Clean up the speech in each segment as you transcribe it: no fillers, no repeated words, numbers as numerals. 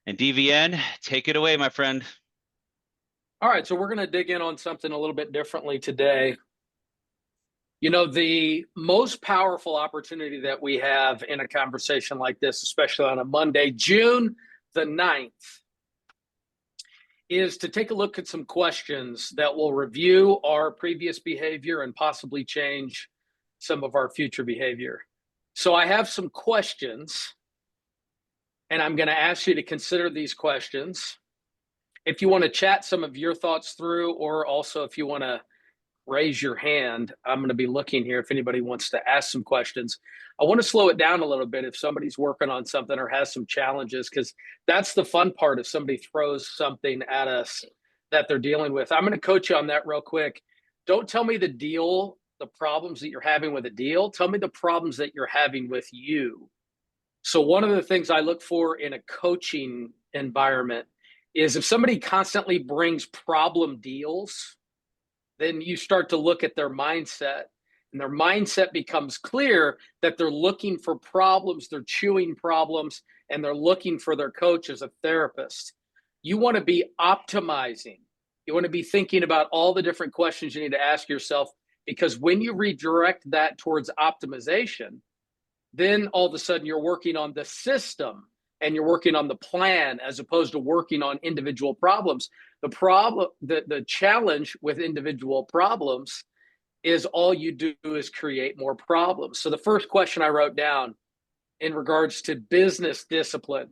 And DVN, take it away, my friend. All right, so we're going to dig in on something a little bit differently today. You know, the most powerful opportunity that we have in a conversation like this, especially on a Monday, June the 9th, is to take a look at some questions that will review our previous behavior and possibly change some of our future behavior. So I have some questions, and I'm going to ask you to consider these questions. If you want to chat some of your thoughts through, or also if you want to raise your hand, I'm going to be looking here if anybody wants to ask some questions. I want to slow it down a little bit if somebody's working on something or has some challenges, because that's the fun part if somebody throws something at us that they're dealing with. I'm going to coach you on that real quick. Don't tell me the problems that you're having with a deal. Tell me the problems that you're having with you. So one of the things I look for in a coaching environment is if somebody constantly brings problem deals, then you start to look at their mindset, and their mindset becomes clear that they're looking for problems, they're chewing problems, and they're looking for their coach as a therapist. You want to be optimizing. You want to be thinking about all the different questions you need to ask yourself, because when you redirect that towards optimization, then all of a sudden you're working on the system and you're working on the plan as opposed to working on individual problems. The challenge with individual problems is all you do is create more problems. So the first question I wrote down in regards to business discipline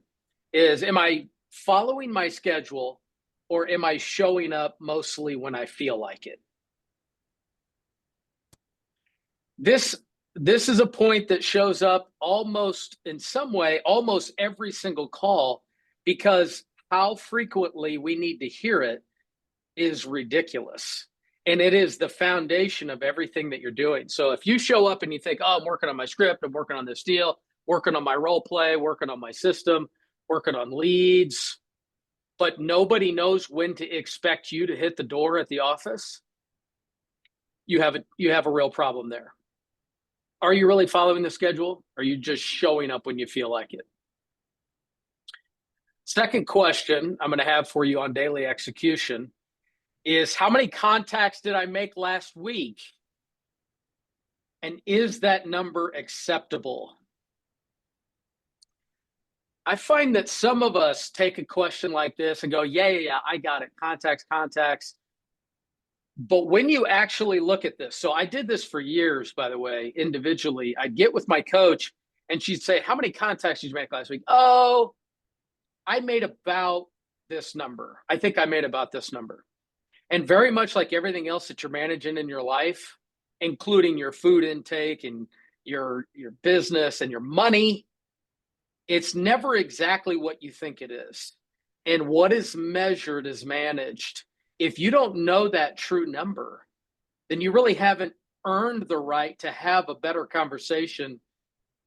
is, am I following my schedule, or am I showing up mostly when I feel like it? This is a point that shows up almost in some way, almost every single call, because how frequently we need to hear it is ridiculous. And it is the foundation of everything that you're doing. So if you show up and you think, oh, I'm working on my script, I'm working on this deal, working on my role play, working on my system, working on leads, but nobody knows when to expect you to hit the door at the office, you have a real problem there. Are you really following the schedule? Or are you just showing up when you feel like it? Second question I'm going to have for you on daily execution is, how many contacts did I make last week? And is that number acceptable? I find that some of us take a question like this and go, yeah, I got it. Contacts. But when you actually look at this, so I did this for years, by the way, individually. I'd get with my coach and she'd say, how many contacts did you make last week? Oh, I made about this number. I think I made about this number. And very much like everything else that you're managing in your life, including your food intake and your business and your money, it's never exactly what you think it is. And what is measured is managed. If you don't know that true number, then you really haven't earned the right to have a better conversation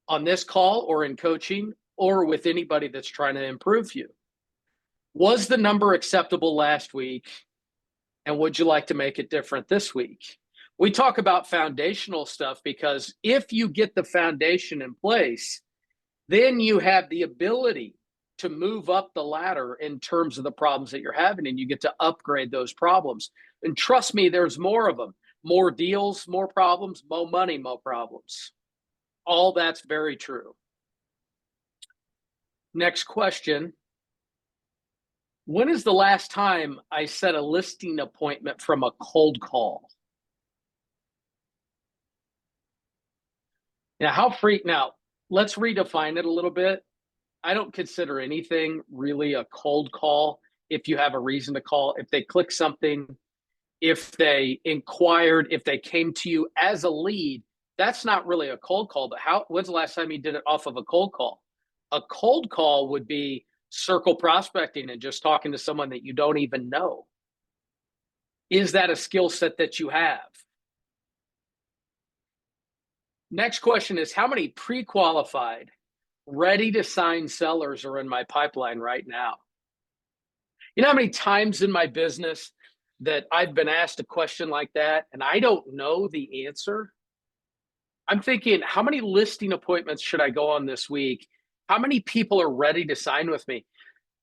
on this call or in coaching or with anybody that's trying to improve you. Was the number acceptable last week? And would you like to make it different this week? We talk about foundational stuff because if you get the foundation in place, then you have the ability to move up the ladder in terms of the problems that you're having, and you get to upgrade those problems. And trust me, there's more of them. More deals, more problems, more money, more problems. All that's very true. Next question. When is the last time I set a listing appointment from a cold call? Now, let's redefine it a little bit. I don't consider anything really a cold call if you have a reason to call. If they click something, if they inquired, if they came to you as a lead, that's not really a cold call. But when's the last time you did it off of a cold call? A cold call would be circle prospecting and just talking to someone that you don't even know. Is that a skill set that you have? Next question is, how many pre-qualified, ready to sign sellers are in my pipeline right now? You know how many times in my business that I've been asked a question like that and I don't know the answer? I'm thinking, how many listing appointments should I go on this week? How many people are ready to sign with me?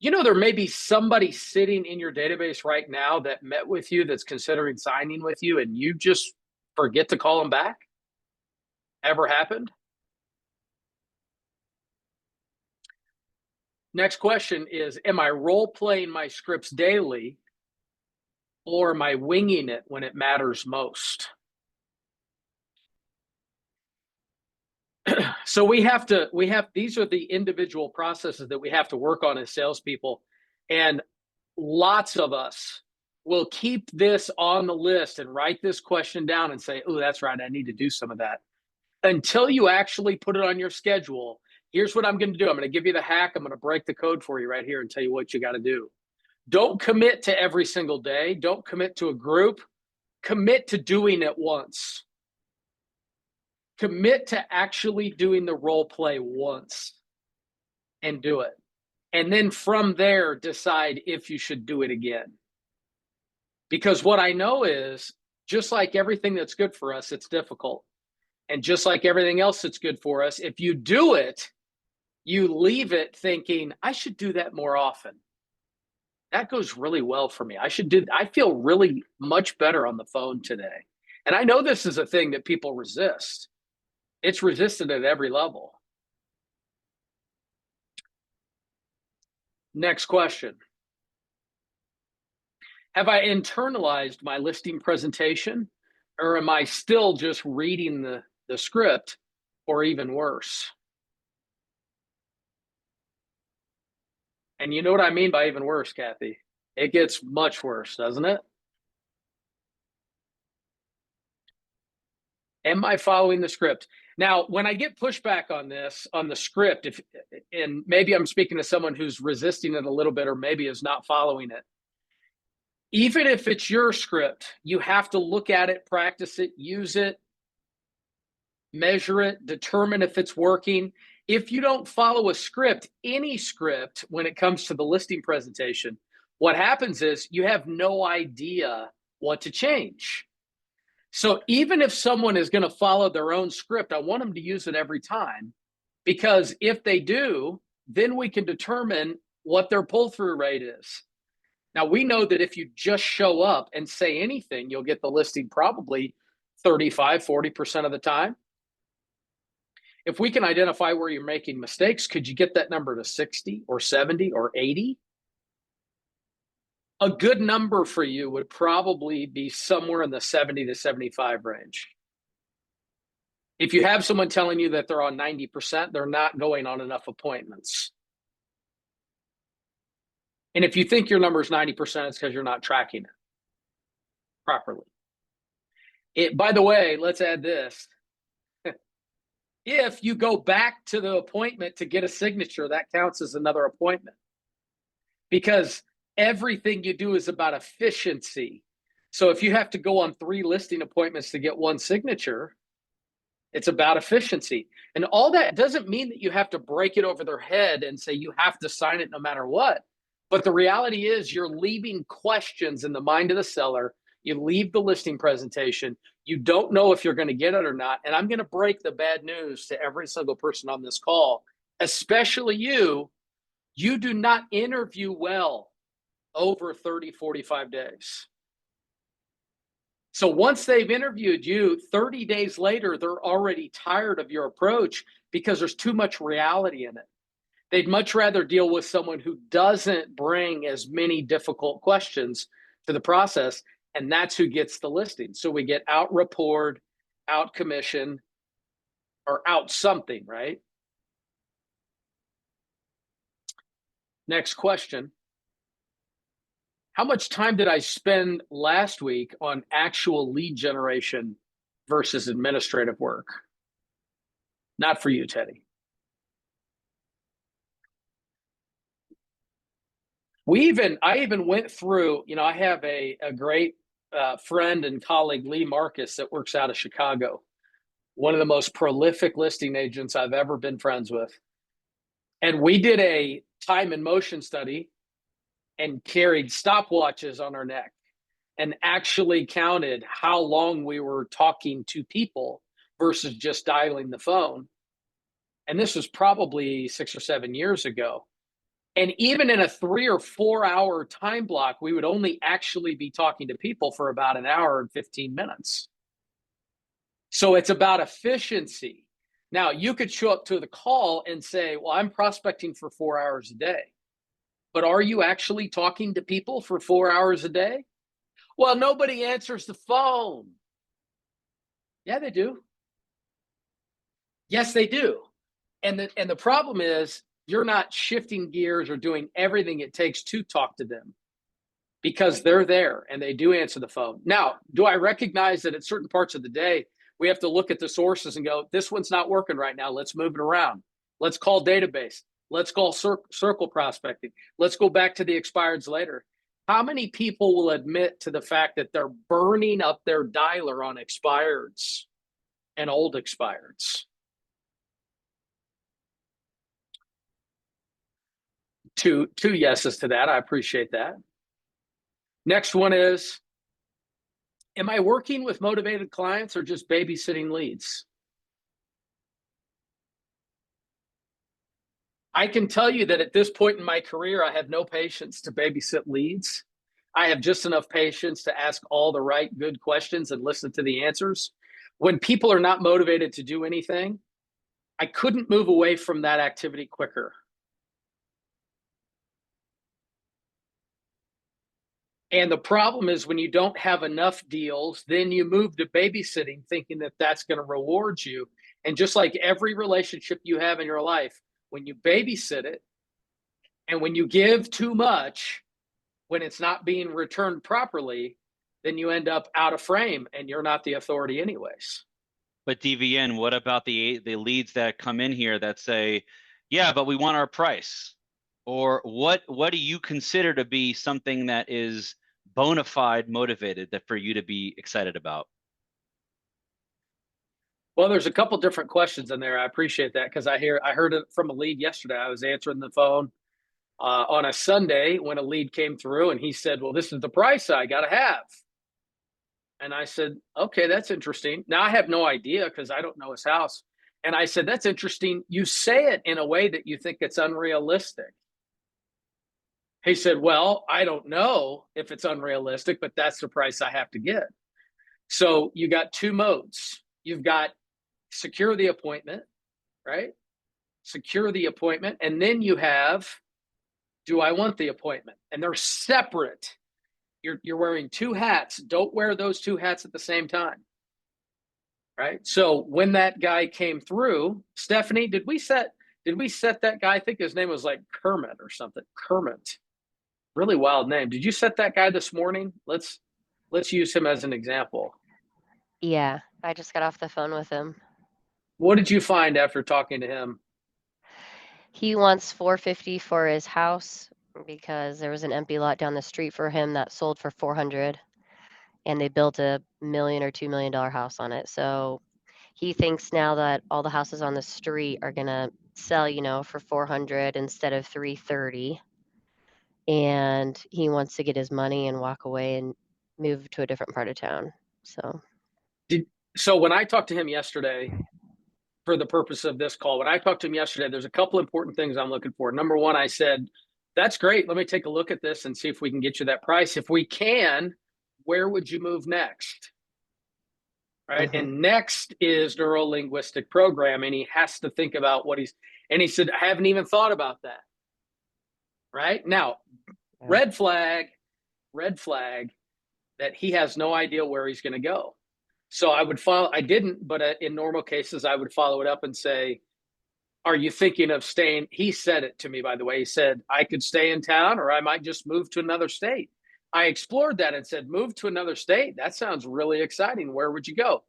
There may be somebody sitting in your database right now that met with you that's considering signing with you and you just forget to call them back? Ever happened? Next question is, am I role playing my scripts daily or am I winging it when it matters most? So these are the individual processes that we have to work on as salespeople. And lots of us will keep this on the list and write this question down and say, oh, that's right, I need to do some of that. Until you actually put it on your schedule, here's what I'm going to do. I'm going to give you the hack. I'm going to break the code for you right here and tell you what you got to do. Don't commit to every single day. Don't commit to a group. Commit to doing it once. Commit to actually doing the role play once and do it. And then from there, decide if you should do it again. Because what I know is, just like everything that's good for us, it's difficult. And just like everything else that's good for us, if you do it, you leave it thinking, I should do that more often. That goes really well for me. I feel really much better on the phone today. And I know this is a thing that people resist. It's resisted at every level. Next question. Have I internalized my listing presentation, or am I still just reading the script, or even worse? And you know what I mean by even worse, Kathy? It gets much worse, doesn't it? Am I following the script? Now, when I get pushback on this, on the script, and maybe I'm speaking to someone who's resisting it a little bit, or maybe is not following it. Even if it's your script, you have to look at it, practice it, use it, measure it, determine if it's working. If you don't follow a script, any script, when it comes to the listing presentation, what happens is you have no idea what to change. So even if someone is going to follow their own script, I want them to use it every time, because if they do, then we can determine what their pull-through rate is. Now, we know that if you just show up and say anything, you'll get the listing probably 35, 40% of the time. If we can identify where you're making mistakes, could you get that number to 60 or 70 or 80? A good number for you would probably be somewhere in the 70 to 75 range. If you have someone telling you that they're on 90%, they're not going on enough appointments. And if you think your number is 90%, it's because you're not tracking it properly. By the way, let's add this. If you go back to the appointment to get a signature, that counts as another appointment, because everything you do is about efficiency. So if you have to go on 3 listing appointments to get 1 signature, it's about efficiency. And all that doesn't mean that you have to break it over their head and say you have to sign it no matter what. But the reality is you're leaving questions in the mind of the seller. You leave the listing presentation. You don't know if you're going to get it or not. And I'm going to break the bad news to every single person on this call, especially you. You do not interview well over 30, 45 days. So once they've interviewed you, 30 days later, they're already tired of your approach because there's too much reality in it. They'd much rather deal with someone who doesn't bring as many difficult questions to the process, and that's who gets the listing. So we get out rapport, out commission, or out something, right? Next question. How much time did I spend last week on actual lead generation versus administrative work? Not for you, Teddy. I even went through, I have a great friend and colleague, Lee Marcus, that works out of Chicago, one of the most prolific listing agents I've ever been friends with. And we did a time and motion study and carried stopwatches on our neck and actually counted how long we were talking to people versus just dialing the phone. And this was probably 6 or 7 years ago. And even in a 3 or 4 hour time block, we would only actually be talking to people for about an hour and 15 minutes. So it's about efficiency. Now, you could show up to the call and say, well, I'm prospecting for 4 hours a day. But are you actually talking to people for 4 hours a day? Well, nobody answers the phone. Yeah, they do. Yes, they do. And the problem is you're not shifting gears or doing everything it takes to talk to them because they're there and they do answer the phone. Now, do I recognize that at certain parts of the day, we have to look at the sources and go, this one's not working right now. Let's move it around. Let's call database. Let's call circle prospecting. Let's go back to the expireds later. How many people will admit to the fact that they're burning up their dialer on expireds and old expireds? Two yeses to that. I appreciate that. Next one is, am I working with motivated clients or just babysitting leads? I can tell you that at this point in my career, I have no patience to babysit leads. I have just enough patience to ask all the right, good questions and listen to the answers. When people are not motivated to do anything, I couldn't move away from that activity quicker. And the problem is when you don't have enough deals, then you move to babysitting thinking that that's going to reward you. And just like every relationship you have in your life, when you babysit it and when you give too much, when it's not being returned properly, then you end up out of frame and you're not the authority anyways. But DVN, what about the leads that come in here that say, yeah, but we want our price? Or what do you consider to be something that is bona fide motivated that for you to be excited about? Well, there's a couple different questions in there. I appreciate that because I heard it from a lead yesterday. I was answering the phone on a Sunday when a lead came through and he said, well, this is the price I got to have. And I said, okay, that's interesting. Now I have no idea because I don't know his house. And I said, that's interesting. You say it in a way that you think it's unrealistic. He said, well, I don't know if it's unrealistic, but that's the price I have to get. So you got two modes. You've got secure the appointment, right? Secure the appointment. And then you have, do I want the appointment? And they're separate. You're wearing two hats. Don't wear those two hats at the same time. Right. So when that guy came through, Stephanie, did we set that guy? I think his name was like Kermit or something. Kermit. Really wild name. Did you set that guy this morning? Let's use him as an example. Yeah, I just got off the phone with him. What did you find after talking to him? He wants $450 for his house because there was an empty lot down the street for him that sold for $400, and they built a $1 million or $2 million house on it. So he thinks now that all the houses on the street are gonna sell, for $400 instead of $330, and he wants to get his money and walk away and move to a different part of town. So when I talked to him yesterday, for the purpose of this call, when I talked to him yesterday, there's a couple important things I'm looking for. Number one, I said, that's great. Let me take a look at this and see if we can get you that price. If we can, where would you move next? Right. Mm-hmm. And next is neuro-linguistic programming. He has to think about and he said, I haven't even thought about that. Right now, Yeah. red flag that he has no idea where he's going to go. So I didn't, but in normal cases, I would follow it up and say, are you thinking of staying? He said it to me, by the way. He said, I could stay in town or I might just move to another state. I explored that and said, move to another state. That sounds really exciting. Where would you go?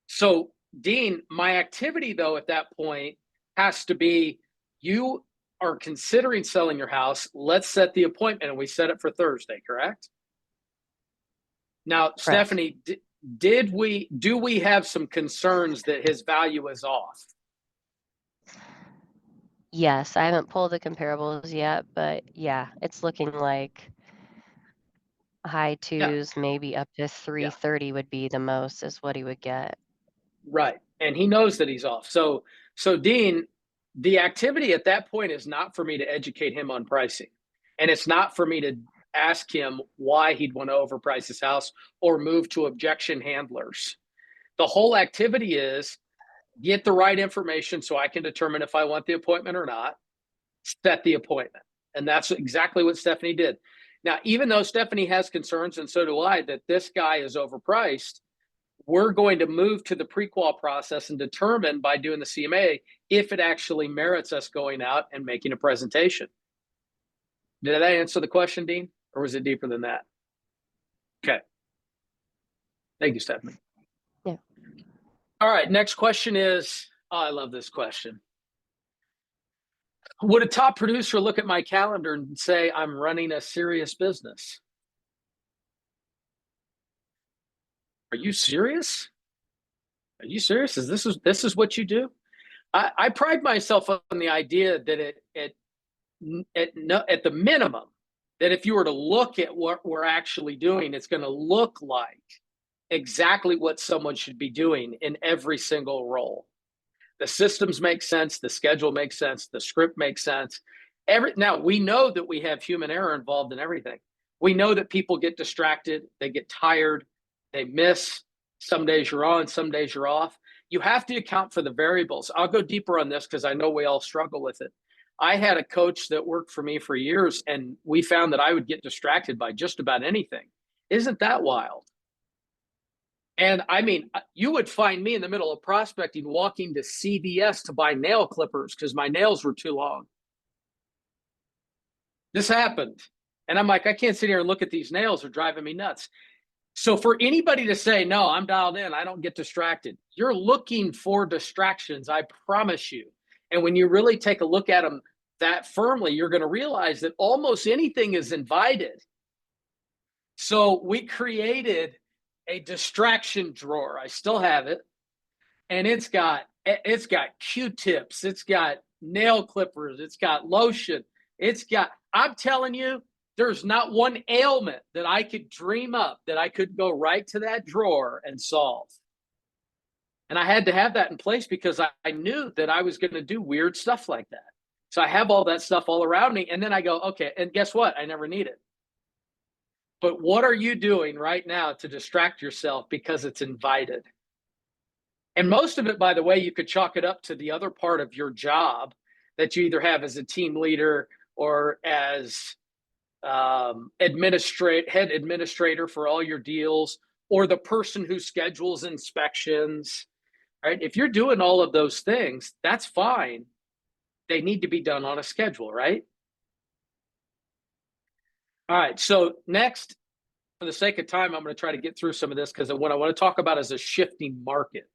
So, Dean, my activity, though, at that point has to be, you are considering selling your house. Let's set the appointment. And we set it for Thursday, correct? Now, Correct. Stephanie, do we have some concerns that his value is off? Yes, I haven't pulled the comparables yet, but yeah, it's looking like high twos, maybe up to 330 would be the most is what he would get. Right. And he knows that he's off. So Dean, the activity at that point is not for me to educate him on pricing. And it's not for me to ask him why he'd want to overprice his house or move to objection handlers. The whole activity is get the right information so I can determine if I want the appointment or not, set the appointment. And that's exactly what Stephanie did. Now, even though Stephanie has concerns, and so do I, that this guy is overpriced, we're going to move to the pre-qual process and determine by doing the CMA if it actually merits us going out and making a presentation. Did that answer the question, Dean? Or was it deeper than that? Okay. Thank you, Stephanie. Yeah. All right, next question is, oh, I love this question. Would a top producer look at my calendar and say, I'm running a serious business? Are you serious? Are you serious? This is what you do? I pride myself on the idea that at the minimum, that if you were to look at what we're actually doing, it's going to look like exactly what someone should be doing in every single role. The systems make sense, the schedule makes sense, the script makes sense. Now, we know that we have human error involved in everything. We know that people get distracted, they get tired, they miss. Some days you're on, some days you're off. You have to account for the variables. I'll go deeper on this because I know we all struggle with it. I had a coach that worked for me for years, and we found that I would get distracted by just about anything. Isn't that wild? And I mean, you would find me in the middle of prospecting, walking to CVS to buy nail clippers because my nails were too long. This happened. And I'm like, I can't sit here and look at these nails. They're driving me nuts. So for anybody to say, no, I'm dialed in, I don't get distracted, you're looking for distractions, I promise you. And when you really take a look at them that firmly, you're going to realize that almost anything is invited. So we created a distraction drawer. I still have it. And it's got Q-tips. It's got nail clippers. It's got lotion. I'm telling you, there's not one ailment that I could dream up that I could go right to that drawer and solve. And I had to have that in place because I knew that I was going to do weird stuff like that. So I have all that stuff all around me. And then I go, okay, and guess what? I never need it. But what are you doing right now to distract yourself because it's invited? And most of it, by the way, you could chalk it up to the other part of your job that you either have as a team leader or as head administrator for all your deals, or the person who schedules inspections, right? If you're doing all of those things, that's fine. They need to be done on a schedule, right? All right, so next, for the sake of time, I'm going to try to get through some of this because what I want to talk about is a shifting market.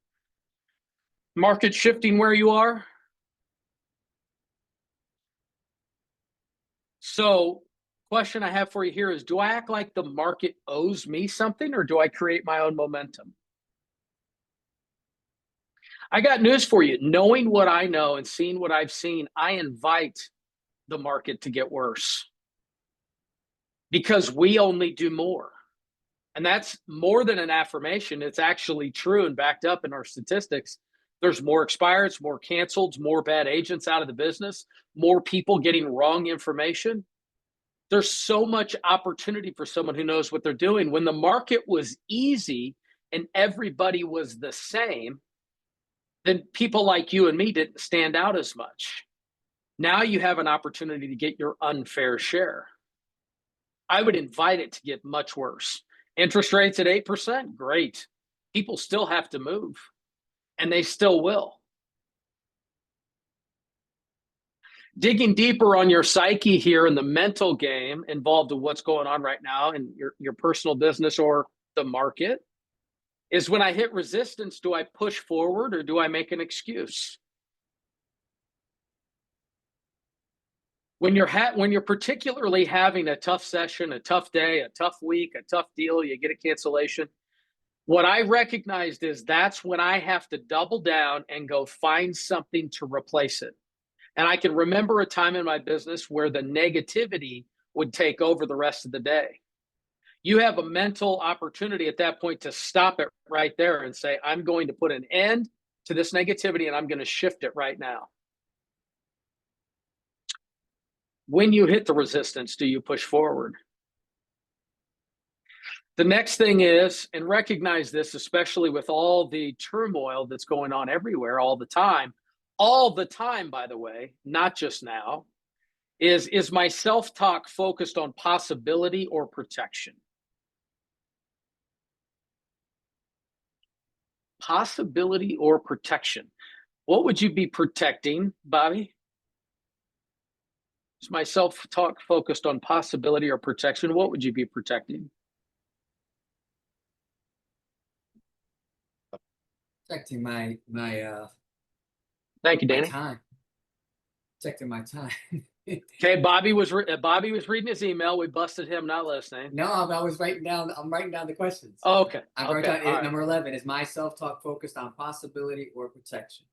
Market shifting where you are. So, question I have for you here is, do I act like the market owes me something, or do I create my own momentum? I got news for you. Knowing what I know and seeing what I've seen, I invite the market to get worse because we only do more. And that's more than an affirmation. It's actually true and backed up in our statistics. There's more expireds, more canceled, more bad agents out of the business, more people getting wrong information. There's so much opportunity for someone who knows what they're doing. When the market was easy and everybody was the same, then people like you and me didn't stand out as much. Now you have an opportunity to get your unfair share. I would invite it to get much worse. Interest rates at 8%, great. People still have to move, and they still will. Digging deeper on your psyche here in the mental game involved in what's going on right now in your personal business or the market is, when I hit resistance, do I push forward or do I make an excuse? When you're particularly having a tough session, a tough day, a tough week, a tough deal, you get a cancellation, what I recognized is that's when I have to double down and go find something to replace it. And I can remember a time in my business where the negativity would take over the rest of the day. You have a mental opportunity at that point to stop it right there and say, I'm going to put an end to this negativity and I'm going to shift it right now. When you hit the resistance, do you push forward? The next thing is, and recognize this, especially with all the turmoil that's going on everywhere all the time, by the way, not just now, is my self-talk focused on possibility or protection? Possibility or protection? What would you be protecting, Bobby? Is my self-talk focused on possibility or protection? What would you be protecting? Protecting my Thank you, my Danny. time. Protecting my time. Okay, Bobby was reading his email. We busted him not listening. No, I was writing down. I'm writing down the questions. Oh, okay. I'm okay. writing down, All number 11 is my self-talk focused on possibility or protection.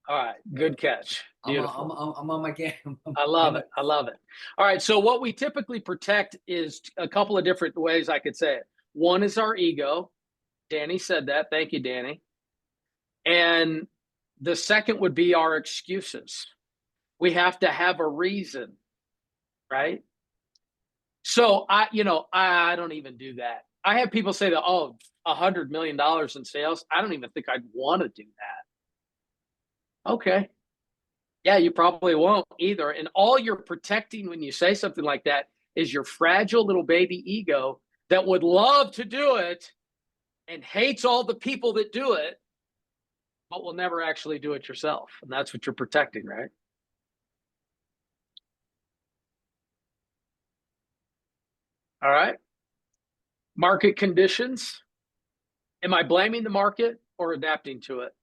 All right. Good catch. Beautiful. I'm on my game. I love it. I love it. All right. So what we typically protect is a couple of different ways I could say it. One is our ego. Danny said that. Thank you, Danny. And the second would be our excuses. We have to have a reason, right? So I don't even do that. I have people say that, oh, $100 million in sales. I don't even think I'd want to do that. Okay. Yeah, you probably won't either. And all you're protecting when you say something like that is your fragile little baby ego that would love to do it and hates all the people that do it, but will never actually do it yourself. And that's what you're protecting, right? All right. Market conditions. Am I blaming the market or adapting to it?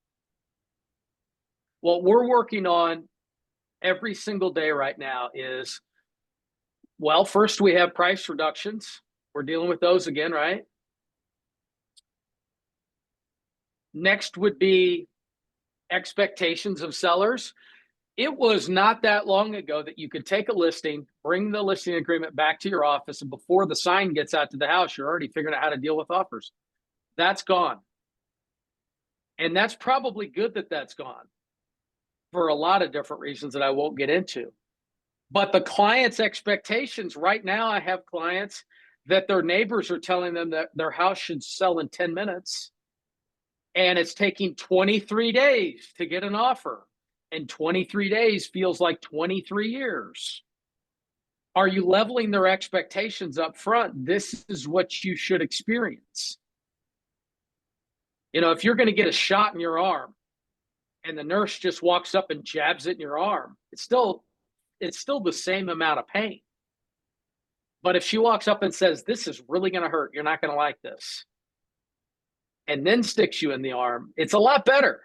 What we're working on every single day right now is, well, first we have price reductions. We're dealing with those again, right? Next would be expectations of sellers. It was not that long ago that you could take a listing, bring the listing agreement back to your office, and before the sign gets out to the house, you're already figuring out how to deal with offers. That's gone. And that's probably good that that's gone for a lot of different reasons that I won't get into. But the client's expectations, right now, I have clients that their neighbors are telling them that their house should sell in 10 minutes. And it's taking 23 days to get an offer. And 23 days feels like 23 years. Are you leveling their expectations up front? This is what you should experience. You know, if you're going to get a shot in your arm and the nurse just walks up and jabs it in your arm, it's still the same amount of pain. But if she walks up and says, this is really going to hurt, you're not going to like this, and then sticks you in the arm, it's a lot better.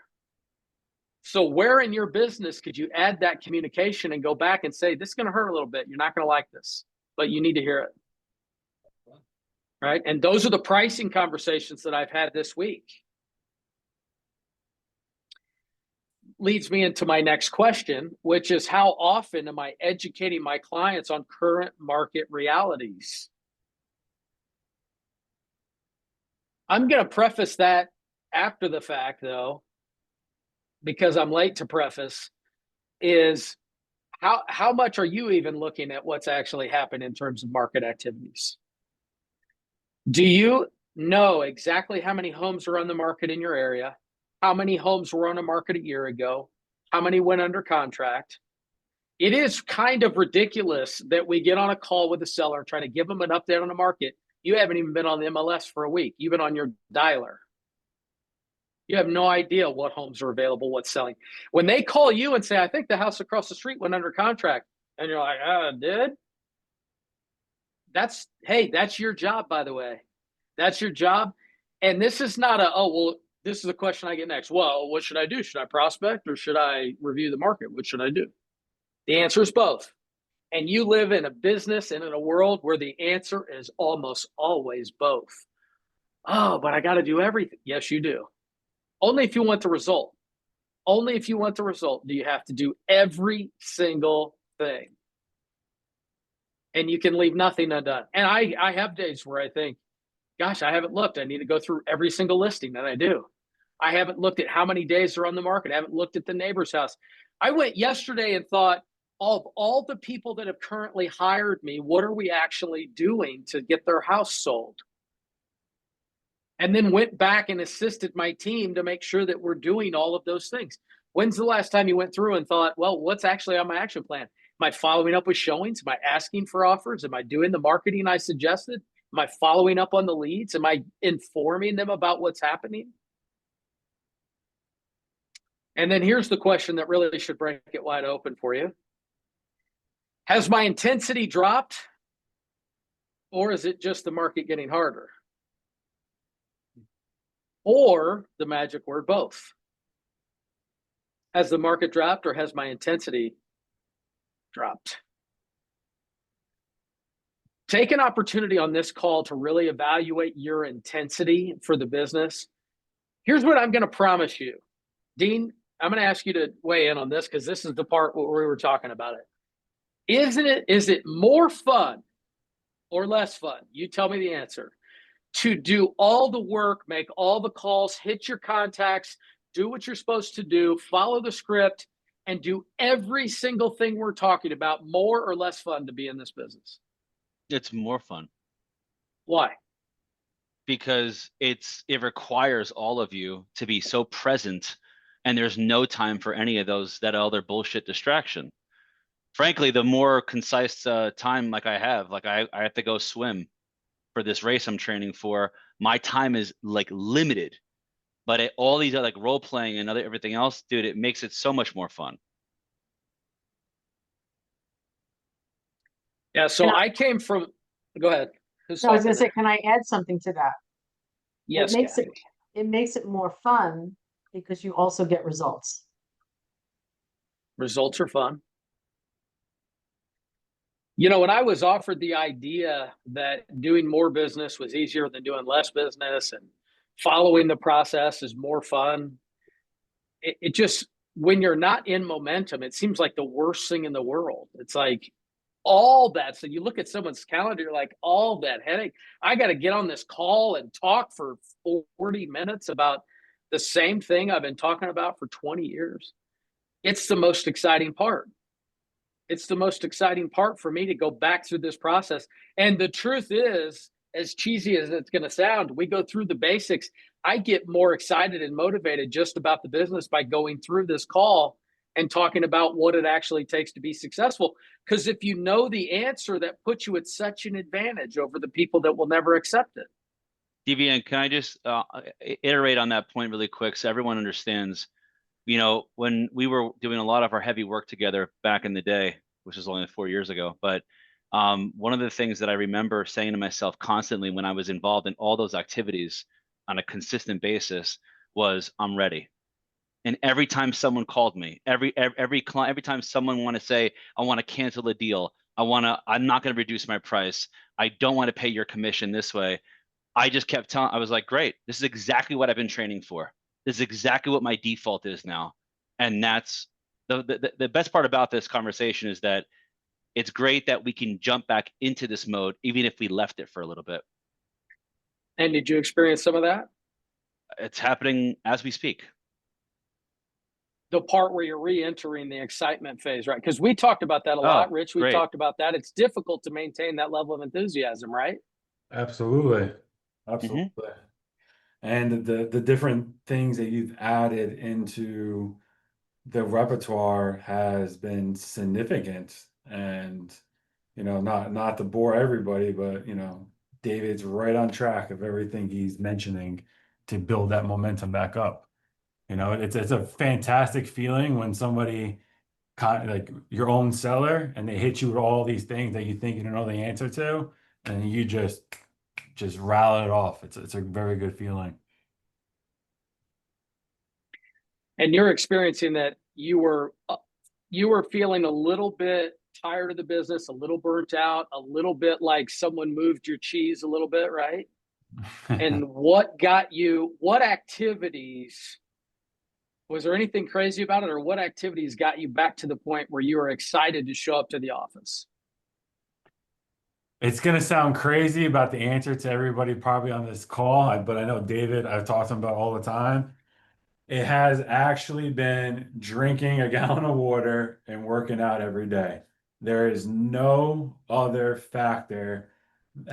So where in your business could you add that communication and go back and say, this is going to hurt a little bit, you're not going to like this, but you need to hear it, right? And those are the pricing conversations that I've had this week. Leads me into my next question, which is, how often am I educating my clients on current market realities? I'm going to preface that after the fact, though, because I'm late to preface, is how much are you even looking at what's actually happened in terms of market activities? Do you know exactly how many homes are on the market in your area? How many homes were on the market a year ago? How many went under contract? It is kind of ridiculous that we get on a call with a seller trying to give them an update on the market. You haven't even been on the MLS for a week. You've been on your dialer. You have no idea what homes are available, what's selling. When they call you and say, I think the house across the street went under contract, and you're like, did? That's your job, by the way. That's your job. And this is not this is the question I get next. Well, what should I do? Should I prospect or should I review the market? What should I do? The answer is both. And you live in a business and in a world where the answer is almost always both. Oh, but I got to do everything. Yes, you do. Only if you want the result. Only if you want the result do you have to do every single thing. And you can leave nothing undone. And I have days where I think, gosh, I haven't looked. I need to go through every single listing, and I do. I haven't looked at how many days they're on the market. I haven't looked at the neighbor's house. I went yesterday and thought, of all the people that have currently hired me, what are we actually doing to get their house sold? And then went back and assisted my team to make sure that we're doing all of those things. When's the last time you went through and thought, well, what's actually on my action plan? Am I following up with showings? Am I asking for offers? Am I doing the marketing I suggested? Am I following up on the leads? Am I informing them about what's happening? And then here's the question that really should break it wide open for you. Has my intensity dropped, or is it just the market getting harder? Or the magic word, both. Has the market dropped, or has my intensity dropped? Take an opportunity on this call to really evaluate your intensity for the business. Here's what I'm going to promise you. Dean, I'm going to ask you to weigh in on this because this is the part where we were talking about it. Is it more fun or less fun? You tell me the answer. To do all the work, make all the calls, hit your contacts, do what you're supposed to do, follow the script, and do every single thing we're talking about, more or less fun to be in this business? It's more fun Why? because it requires all of you to be so present, and there's no time for any of that other bullshit distraction. Frankly, the more concise time like I have to go swim for this race I'm training for, my time is like limited. But all these are like role playing and everything else, dude, it makes it so much more fun. Yeah, so I came from, go ahead. Who's No, I was talking gonna say, there? can I add something to that? Yes, It Kathy. makes it more fun because you also get results. Results are fun. You know, when I was offered the idea that doing more business was easier than doing less business and following the process is more fun, it just, when you're not in momentum, it seems like the worst thing in the world. It's like all that. So you look at someone's calendar, you're like, all that headache. I got to get on this call and talk for 40 minutes about the same thing I've been talking about for 20 years. It's the most exciting part. It's the most exciting part for me to go back through this process. And the truth is, as cheesy as it's going to sound, we go through the basics. I get more excited and motivated just about the business by going through this call and talking about what it actually takes to be successful. Because if you know the answer, that puts you at such an advantage over the people that will never accept it. DVN, can I just iterate on that point really quick so everyone understands? You know, when we were doing a lot of our heavy work together back in the day, which was only 4 years ago, but one of the things that I remember saying to myself constantly when I was involved in all those activities on a consistent basis was, I'm ready. And every time someone called me, every client, every time someone want to say, I want to cancel a deal, I'm not going to reduce my price, I don't want to pay your commission this way, I just kept telling, I was like, great, this is exactly what I've been training for. This is exactly what my default is now. And that's the best part about this conversation is that it's great that we can jump back into this mode, even if we left it for a little bit. And did you experience some of that? It's happening as we speak. The part where you're re-entering the excitement phase, right? Because we talked about that a lot, Rich. We talked about that. It's difficult to maintain that level of enthusiasm, right? Absolutely. Absolutely. And the different things that you've added into the repertoire has been significant. And, you know, not to bore everybody, but, you know, David's right on track of everything he's mentioning to build that momentum back up. You know, it's a fantastic feeling when somebody like your own seller and they hit you with all these things that you think you don't know the answer to, and you just rattle it off. It's a very good feeling. And you're experiencing that you were feeling a little bit tired of the business, a little burnt out, a little bit like someone moved your cheese a little bit, right? And what activities, was there anything crazy about it, or what activities got you back to the point where you were excited to show up to the office? It's gonna sound crazy about the answer to everybody probably on this call, but I know David, I've talked to him about all the time. It has actually been drinking a gallon of water and working out every day. There is no other factor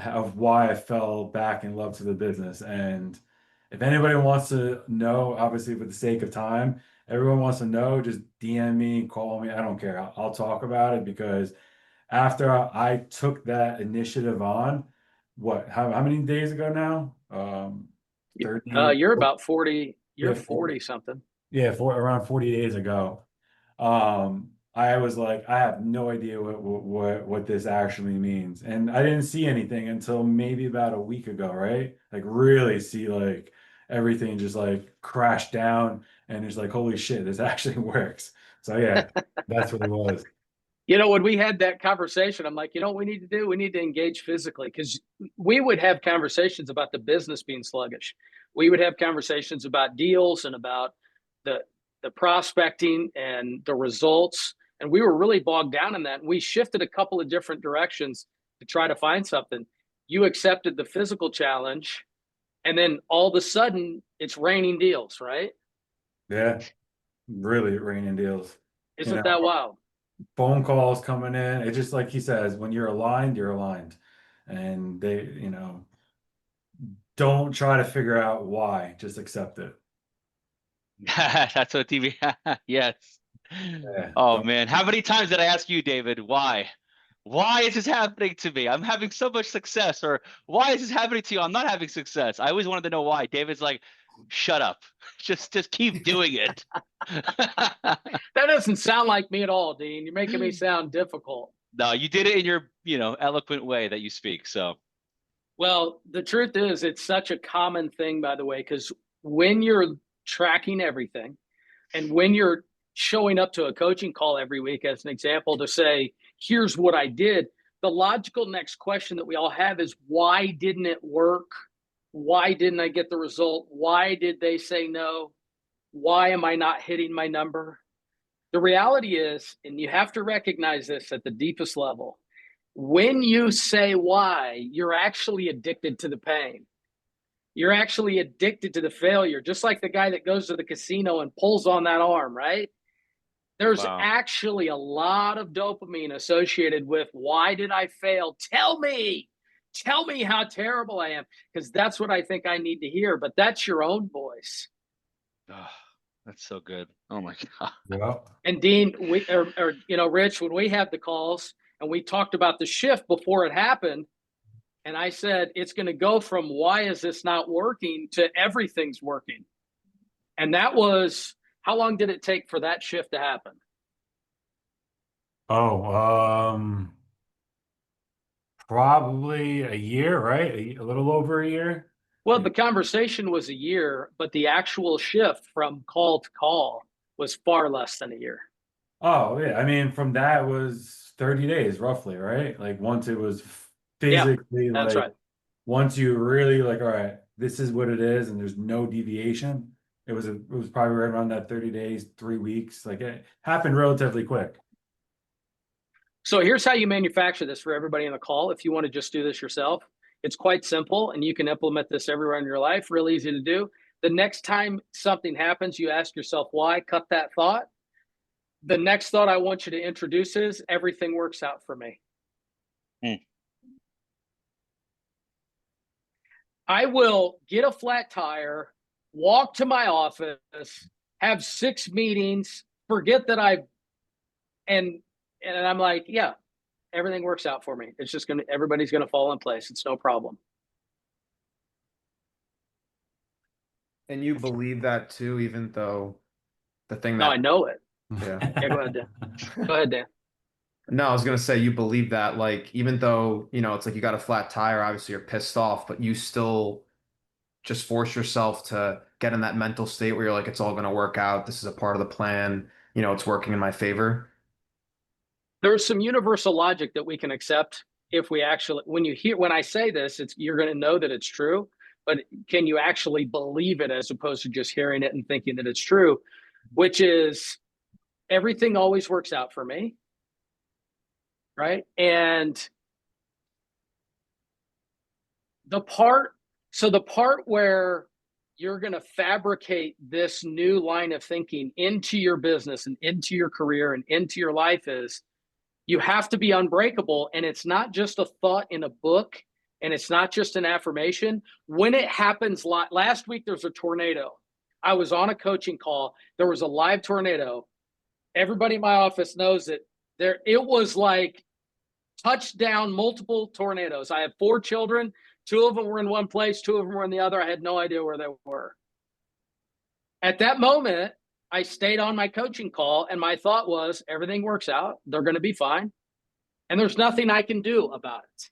of why I fell back in love to the business. And if anybody wants to know, obviously for the sake of time, everyone wants to know, just DM me, call me. I don't care. I'll talk about it because after I took that initiative on, how many days ago now? 30, You're about 40, you're yeah, 40 something. yeah, around 40 days ago. I was like, I have no idea what this actually means. And I didn't see anything until maybe about a week ago, right? Like really see like everything just like crash down and it's like, holy shit, this actually works. So yeah, that's what it was. You know, when we had that conversation, I'm like, you know what we need to do? We need to engage physically because we would have conversations about the business being sluggish. We would have conversations about deals and about the the prospecting and the results. And we were really bogged down in that. And we shifted a couple of different directions to try to find something. You accepted the physical challenge, and then all of a sudden it's raining deals, right? Yeah, really raining deals. You Isn't know, that wild? phone calls coming in. It's just like he says, when you're aligned, you're aligned. And they, don't try to figure out why, just accept it. That's what TV. Yes. Yeah, Oh don't. man, how many times did I ask you, David, why? Why is this happening to me? I'm having so much success, or why is this happening to you? I'm not having success. I always wanted to know why. David's like, shut up. Just keep doing it. That doesn't sound like me at all, Dean. You're making me sound difficult. No, you did it in your, eloquent way that you speak. So Well, the truth is, it's such a common thing, by the way, because when you're tracking everything and when you're showing up to a coaching call every week, as an example, to say, here's what I did, the logical next question that we all have is, why didn't it work? Why didn't I get the result? Why did they say no? Why am I not hitting my number? The reality is, and you have to recognize this at the deepest level, when you say why, you're actually addicted to the pain. You're actually addicted to the failure, just like the guy that goes to the casino and pulls on that arm, right? There's wow. actually a lot of dopamine associated with why did I fail? Tell me how terrible I am, because that's what I think I need to hear. But that's your own voice. Oh, that's so good. Oh my God. Well, And Dean, Rich, when we had the calls and we talked about the shift before it happened, and I said it's going to go from why is this not working to everything's working. And that was, how long did it take for that shift to happen? oh, probably a year, right? A little over a year. Well, the conversation was a year, but the actual shift from call to call was far less than a year. Oh, yeah. I mean, from that was 30 days roughly, right? Like once it was Yeah, physically that's like, right. once you really like, all right, this is what it is, and there's no deviation. It was probably right around that 30 days, 3 weeks. Like it happened relatively quick. So here's how you manufacture this for everybody on the call. If you want to just do this yourself, it's quite simple and you can implement this everywhere in your life. Real easy to do. The next time something happens, you ask yourself why, cut that thought. The next thought I want you to introduce is everything works out for me. Hmm. I will get a flat tire, walk to my office, have 6 meetings, forget that and I'm like, yeah, everything works out for me. It's just everybody's gonna fall in place. It's no problem. And you believe that too, even though the thing No, I that, know it. yeah. Yeah, go ahead, Dan. Go ahead, Dan. No, I was gonna say you believe that, like, even though, it's like you got a flat tire, obviously you're pissed off, but you still just force yourself to get in that mental state where you're like, it's all gonna work out. This is a part of the plan. It's working in my favor. There's some universal logic that we can accept if we actually, when I say this, you're going to know that it's true, but can you actually believe it as opposed to just hearing it and thinking that it's true, which is everything always works out for me, right? And the part where you're going to fabricate this new line of thinking into your business and into your career and into your life is you have to be unbreakable. And it's not just a thought in a book, and it's not just an affirmation. When it happens, last week, there's a tornado. I was on a coaching call. There was a live tornado. Everybody in my office knows it. It was like touchdown, multiple tornadoes. I have 4 children. 2 of them were in one place, 2 of them were in the other. I had no idea where they were. At that moment, I stayed on my coaching call, and my thought was, everything works out. They're going to be fine. And there's nothing I can do about it.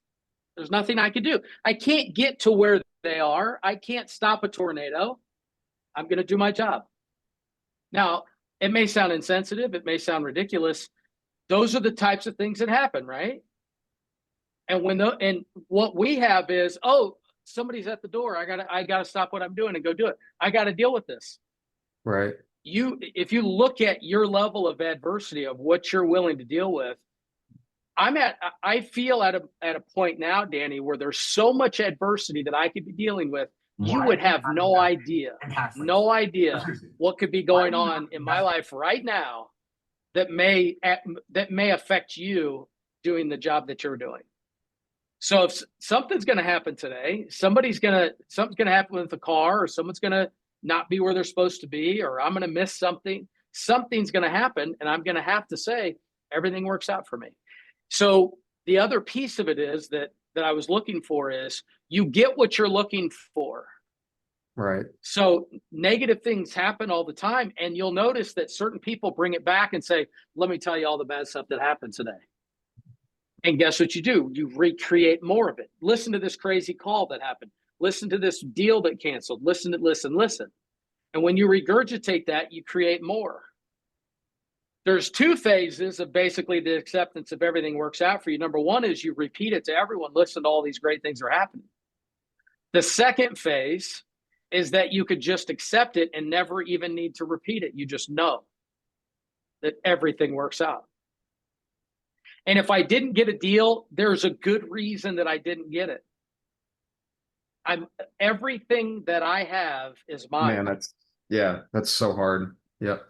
There's nothing I can do. I can't get to where they are. I can't stop a tornado. I'm going to do my job. Now, it may sound insensitive. It may sound ridiculous. Those are the types of things that happen, right? And what we have is, oh, somebody's at the door. I gotta stop what I'm doing and go do it. I got to deal with this. Right. If you look at your level of adversity of what you're willing to deal with, I feel at a point now, Danny, where there's so much adversity that I could be dealing with. You would have no idea what could be going on in my life right now that may affect you doing the job that you're doing. So if something's going to happen today, something's going to happen with the car, or someone's going to not be where they're supposed to be, or I'm going to miss something. Something's going to happen, and I'm going to have to say everything works out for me. So the other piece of it is that I was looking for is you get what you're looking for. Right. So negative things happen all the time, and you'll notice that certain people bring it back and say, let me tell you all the bad stuff that happened today. And guess what you do? You recreate more of it. Listen to this crazy call that happened. Listen to this deal that canceled. Listen. And when you regurgitate that, you create more. There's 2 phases of basically the acceptance of everything works out for you. Number 1 is you repeat it to everyone. Listen to all these great things are happening. The second phase is that you could just accept it and never even need to repeat it. You just know that everything works out. And if I didn't get a deal, there's a good reason that I didn't get it. Everything that I have is mine. Man, that's so hard. Yep.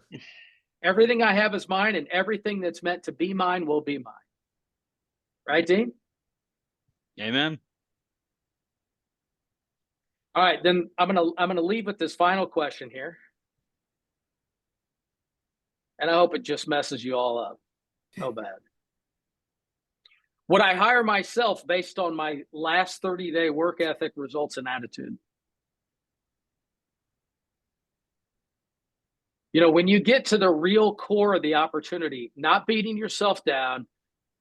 Everything I have is mine, and everything that's meant to be mine will be mine. Right, Dean? Amen. All right, then I'm gonna leave with this final question here. And I hope it just messes you all up. So bad. Would I hire myself based on my last 30-day work ethic, results, and attitude? You know, when you get to the real core of the opportunity, not beating yourself down,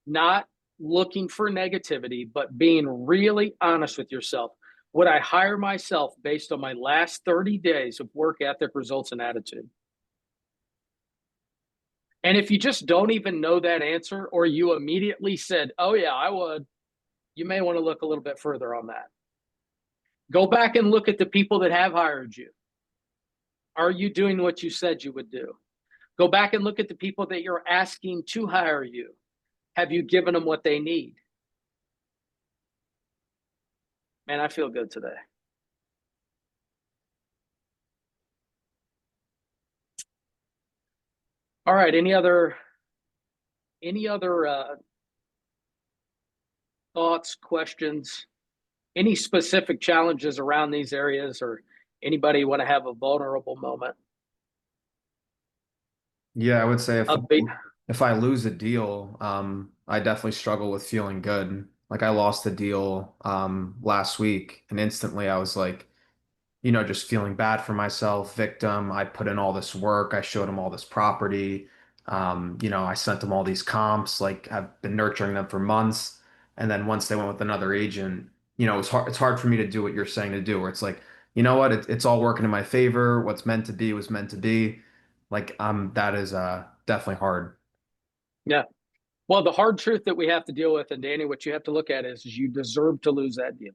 not looking for negativity, but being really honest with yourself. Would I hire myself based on my last 30 days of work ethic, results, and attitude? And if you just don't even know that answer, or you immediately said, oh yeah, I would, you may want to look a little bit further on that. Go back and look at the people that have hired you. Are you doing what you said you would do? Go back and look at the people that you're asking to hire you. Have you given them what they need? Man, I feel good today. All right, any other thoughts, questions, any specific challenges around these areas, or anybody want to have a vulnerable moment? Yeah, I would say if I lose a deal, I definitely struggle with feeling good. Like I lost a deal last week, and instantly I was like, just feeling bad for myself, victim. I put in all this work. I showed him all this property. I sent them all these comps, like I've been nurturing them for months. And then once they went with another agent, it's hard for me to do what you're saying to do, where it's like, you know what, it's all working in my favor. What's meant to be was meant to be. Like, that is definitely hard. Yeah. Well, the hard truth that we have to deal with, and Danny, what you have to look at is you deserve to lose that deal.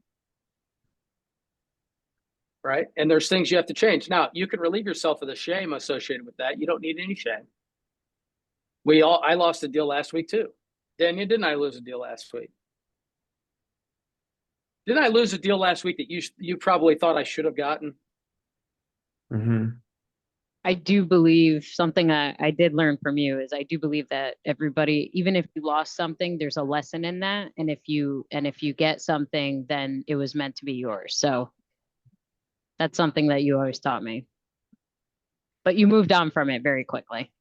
Right? And there's things you have to change. Now, you can relieve yourself of the shame associated with that. You don't need any shame. I lost a deal last week too. Daniel, didn't I lose a deal last week? Didn't I lose a deal last week that you probably thought I should have gotten? Mm-hmm. I do believe something that I did learn from you is I do believe that everybody, even if you lost something, there's a lesson in that. And if you get something, then it was meant to be yours. So that's something that you always taught me. But you moved on from it very quickly.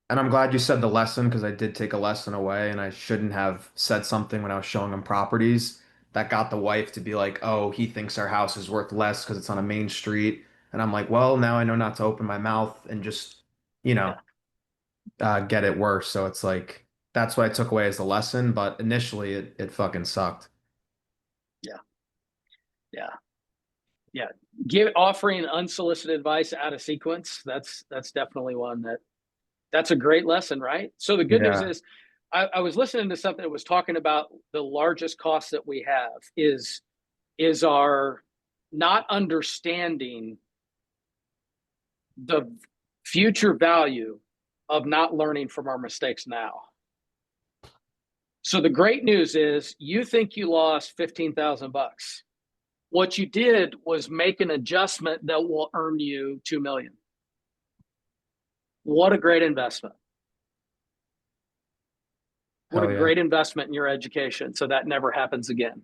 And I'm glad you said the lesson because I did take a lesson away and I shouldn't have said something when I was showing him properties that got the wife to be like, oh, he thinks our house is worth less because it's on a main street. And I'm like, well, now I know not to open my mouth and just, you know, get it worse. So it's like, that's what I took away as the lesson. But initially it fucking sucked. Yeah. Yeah. Yeah. Offering unsolicited advice out of sequence. That's definitely one that's a great lesson, right? So the good news Yeah. is I was listening to something that was talking about the largest cost that we have is our not understanding the future value of not learning from our mistakes now. So the great news is you think you lost 15,000 bucks. What you did was make an adjustment that will earn you 2 million. What a great investment. What Hell a yeah. great investment in your education. So that never happens again.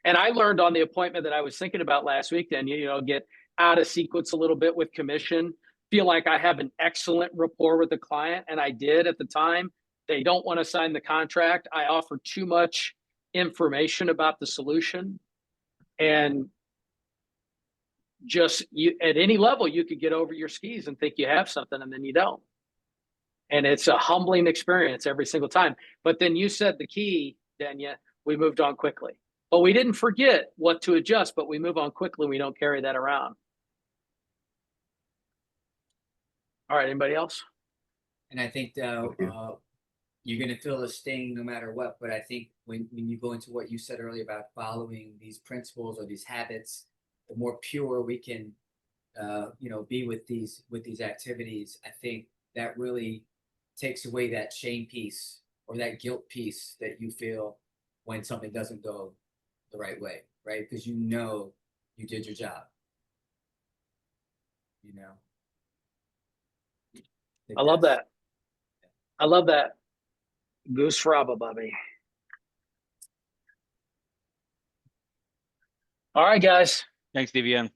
And I learned on the appointment that I was thinking about last week, then, get out of sequence a little bit with commission, feel like I have an excellent rapport with the client. And I did at the time. They don't want to sign the contract. I offer too much information about the solution. And just at any level, you could get over your skis and think you have something and then you don't. And it's a humbling experience every single time. But then you said the key, Danya, we moved on quickly. But we didn't forget what to adjust, but we move on quickly and we don't carry that around. All right, anybody else? And I think you're going to feel a sting no matter what. But I think when you go into what you said earlier about following these principles or these habits, the more pure we can, be with these activities, I think that really takes away that shame piece or that guilt piece that you feel when something doesn't go the right way, right? Because you did your job. I love that. I love that. Goose Fraba, Bobby. All right, guys. Thanks, DVN.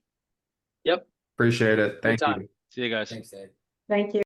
Yep. Appreciate it. Good Thank time. you. See you guys. Thanks, Ed. Thank you.